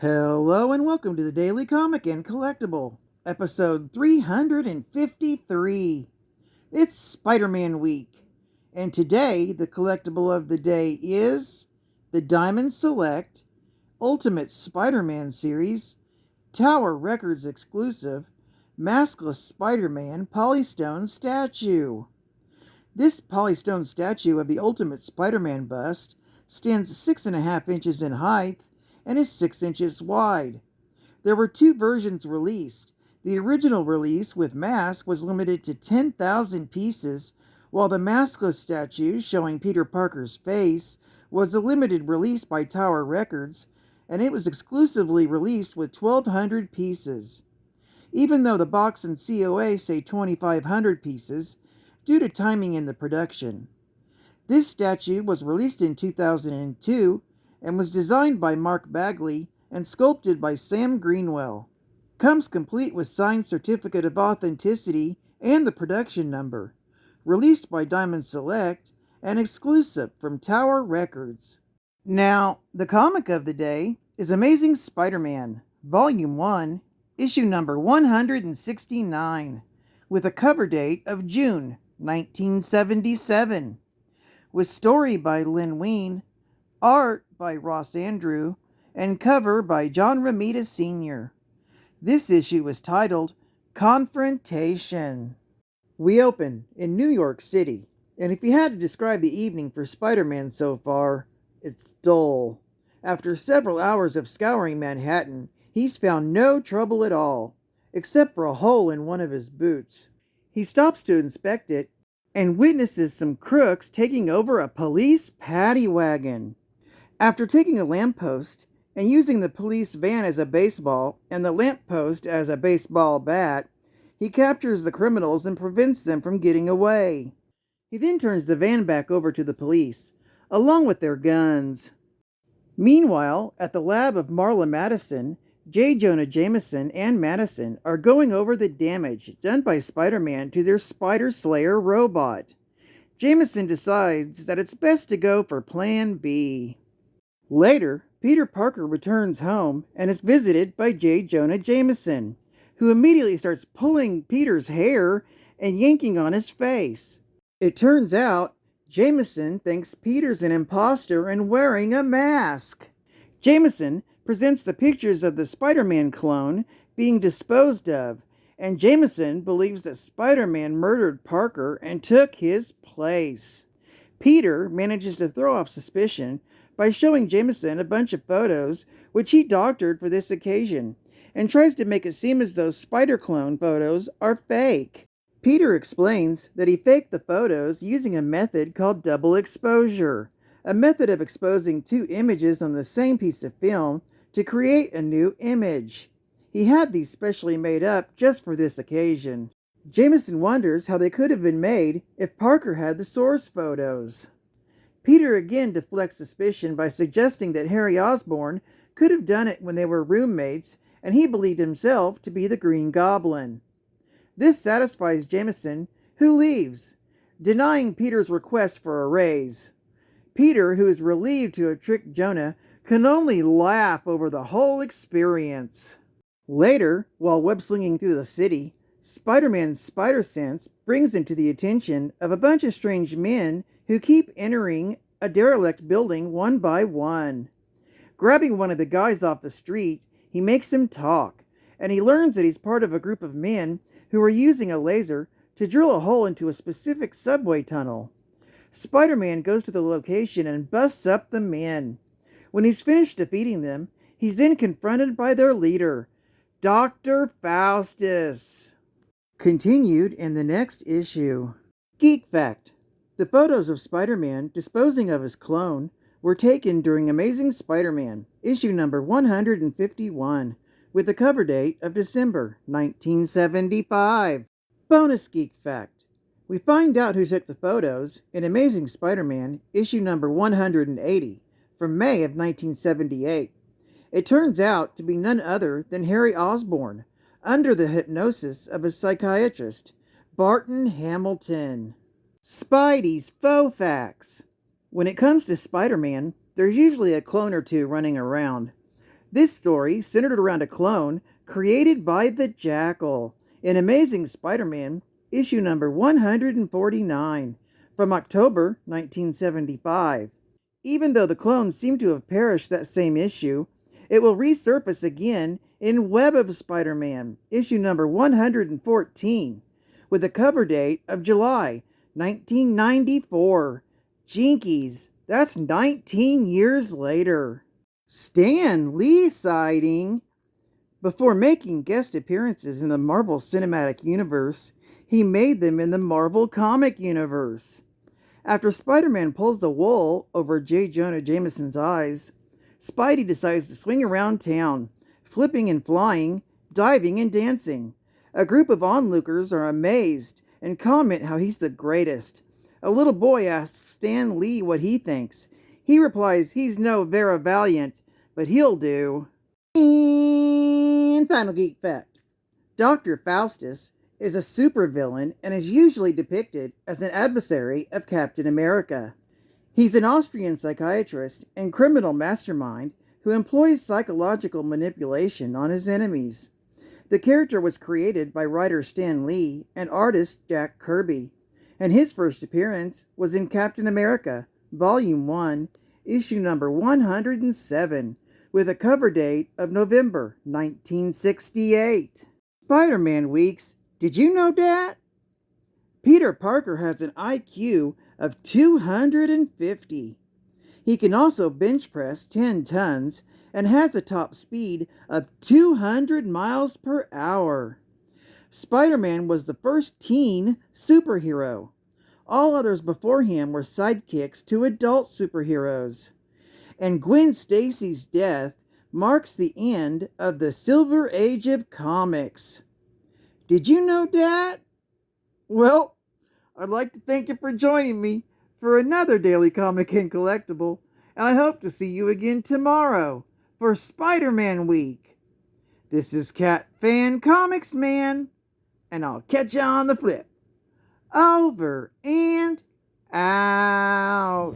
Hello and welcome to the Daily Comic and Collectible, episode 353. It's Spider-Man week, and today the collectible of the day is the Diamond Select Ultimate Spider-Man series, Tower Records exclusive, Maskless Spider-Man Polystone statue. This polystone statue of the Ultimate Spider-Man bust stands 6.5 inches in height and is 6 inches wide. There were two versions released. The original release with mask was limited to 10,000 pieces, while the maskless statue showing Peter Parker's face was a limited release by Tower Records, and it was exclusively released with 1,200 pieces. Even though the box and COA say 2,500 pieces, due to timing in the production. This statue was released in 2002 and was designed by Mark Bagley and sculpted by Sam Greenwell. Comes complete with signed certificate of authenticity and the production number. Released by Diamond Select and exclusive from Tower Records. Now, the comic of the day is Amazing Spider-Man, Volume 1, issue number 169, with a cover date of June 1977, with story by Lynn Wein, art by Ross Andrew, and cover by John Romita Sr. This issue is titled Confrontation. We open in New York City, and if you had to describe the evening for Spider-Man so far, it's dull. After several hours of scouring Manhattan, he's found no trouble at all, except for a hole in one of his boots. He stops to inspect it and witnesses some crooks taking over a police paddy wagon. After taking a lamppost and using the police van as a baseball and the lamppost as a baseball bat, he captures the criminals and prevents them from getting away. He then turns the van back over to the police, along with their guns. Meanwhile, at the lab of Marla Madison, J. Jonah Jameson and Madison are going over the damage done by Spider-Man to their Spider Slayer robot. Jameson decides that it's best to go for Plan B. Later, Peter Parker returns home and is visited by J. Jonah Jameson, who immediately starts pulling Peter's hair and yanking on his face. It turns out Jameson thinks Peter's an imposter and wearing a mask. Jameson presents the pictures of the Spider-Man clone being disposed of, and Jameson believes that Spider-Man murdered Parker and took his place. Peter manages to throw off suspicion by showing Jameson a bunch of photos which he doctored for this occasion, and tries to make it seem as though Spider-Clone photos are fake. Peter explains that he faked the photos using a method called double exposure, a method of exposing two images on the same piece of film to create a new image. He had these specially made up just for this occasion. Jameson wonders how they could have been made if Parker had the source photos. Peter again deflects suspicion by suggesting that Harry Osborn could have done it when they were roommates, and he believed himself to be the Green Goblin. This satisfies Jameson, who leaves, denying Peter's request for a raise. Peter, who is relieved to have tricked Jonah, can only laugh over the whole experience. Later, while web-slinging through the city, Spider-Man's spider sense brings him to the attention of a bunch of strange men who keep entering a derelict building one by one. Grabbing one of the guys off the street, he makes him talk, and he learns that he's part of a group of men who are using a laser to drill a hole into a specific subway tunnel. Spider-Man goes to the location and busts up the men. When he's finished defeating them, he's then confronted by their leader, Dr. Faustus. Continued in the next issue. Geek Fact: the photos of Spider-Man disposing of his clone were taken during Amazing Spider-Man, issue number 151, with the cover date of December 1975. Bonus Geek Fact: we find out who took the photos in Amazing Spider-Man, issue number 180, from May of 1978. It turns out to be none other than Harry Osborn, under the hypnosis of a psychiatrist, Barton Hamilton. Spidey's Faux Facts: when it comes to Spider-Man, there's usually a clone or two running around. This story centered around a clone created by the Jackal in Amazing Spider-Man, issue number 149, from October 1975. Even though the clones seem to have perished that same issue, it will resurface again in Web of Spider-Man, issue number 114, with a cover date of July 1994. Jinkies, that's 19 years later. Stan Lee sighting. Before making guest appearances in the Marvel Cinematic Universe, he made them in the Marvel Comic Universe. After Spider-Man pulls the wool over J. Jonah Jameson's eyes, Spidey decides to swing around town, flipping and flying, diving and dancing. A group of onlookers are amazed and comment how he's the greatest. A little boy asks Stan Lee what he thinks. He replies he's no Vera Valiant, but he'll do. And final geek fact. Dr. Faustus is a supervillain and is usually depicted as an adversary of Captain America. He's an Austrian psychiatrist and criminal mastermind who employs psychological manipulation on his enemies. The character was created by writer Stan Lee and artist Jack Kirby, and his first appearance was in Captain America, Volume 1, issue number 107, with a cover date of November 1968. Spider-Man Weeks. Did you know that? Peter Parker has an IQ of 250. He can also bench press 10 tons and has a top speed of 200 miles per hour. Spider-Man was the first teen superhero. All others before him were sidekicks to adult superheroes. And Gwen Stacy's death marks the end of the Silver Age of comics. Did you know that? Well, I'd like to thank you for joining me for another Daily Comic and Collectible, and I hope to see you again tomorrow for Spider-Man Week. This is Cat Fan Comics Man, and I'll catch you on the flip. Over and out.